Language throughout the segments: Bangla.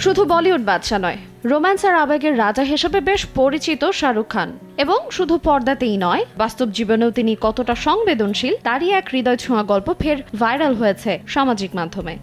শুধু বলিউড বাদশা নয়, রোম্যান্স আর আবেগের রাজা হিসেবে বেশ পরিচিত শাহরুখ খান। এবং শুধু পর্দাতেই নয়, বাস্তব জীবনেও তিনি কতটা সংবেদনশীল তারই এক হৃদয় ছোঁয়া গল্প ফের ভাইরাল হয়েছে সামাজিক মাধ্যমে।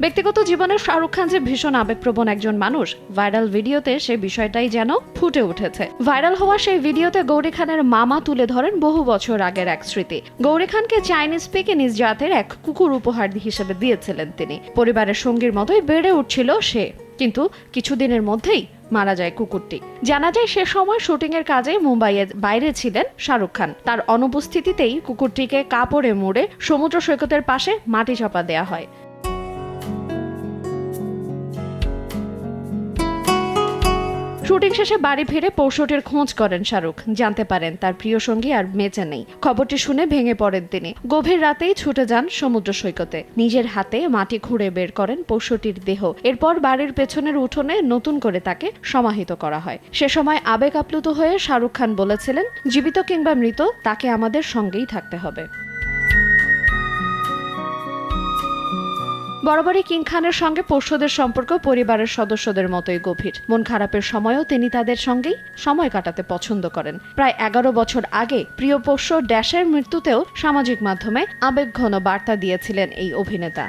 ব্যক্তিগত জীবনে শাহরুখ খান যে ভীষণ আবেগপ্রবণ একজন মানুষ, ভাইরাল ভিডিওতে সে বিষয়টাই যেন ফুটে উঠেছে। ভাইরাল হওয়া সেই ভিডিওতে গৌরী খানের মামা তুলে ধরেন বহু বছর আগের এক স্মৃতি। গৌরী খানকে চাইনিজ পেকিনিজ জাতের এক কুকুর উপহার হিসেবে দিয়েছিলেন তিনি। পরিবারের সঙ্গীর মতোই বেড়ে উঠছিল সে, কিন্তু কিছুদিনের মধ্যেই মারা যায় কুকুরটি। জানা যায় সে সময় শুটিং এর কাজে মুম্বাইয়ের বাইরে ছিলেন শাহরুখ খান। তার অনুপস্থিতিতেই কুকুরটিকে কাপড়ে মুড়ে সমুদ্র সৈকতের পাশে মাটি চাপা দেয়া হয়। শুটিং শেষে বাড়ি ফিরে পশুটির খোঁজ করেন শাহরুখ। জানতে পারেন তার প্রিয় সঙ্গী আর বেঁচে নেই। খবরটি শুনে ভেঙে পড়েন তিনি। গভীর রাতেই ছুটে যান সমুদ্র সৈকতে। নিজের হাতে মাটি খুঁড়ে বের করেন পশুটির দেহ। এরপর বাড়ির পেছনের উঠোনে নতুন করে তাকে সমাহিত করা হয়। সে সময় আবেগ আপ্লুত হয়ে শাহরুখ খান বলেছিলেন, জীবিত কিংবা মৃত তাকে আমাদের সঙ্গেই থাকতে হবে। বরাবরই কিং খানের সঙ্গে পোষ্যদের সম্পর্ক পরিবারের সদস্যদের মতোই গভীর। মন খারাপের সময়ও তিনি তাদের সঙ্গেই সময় কাটাতে পছন্দ করেন। প্রায় 11 বছর আগে প্রিয় পোষ্য ড্যাশের মৃত্যুতেও সামাজিক মাধ্যমে আবেগঘন বার্তা দিয়েছিলেন এই অভিনেতা।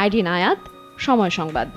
আইরিন আয়াত, সময় সংবাদ।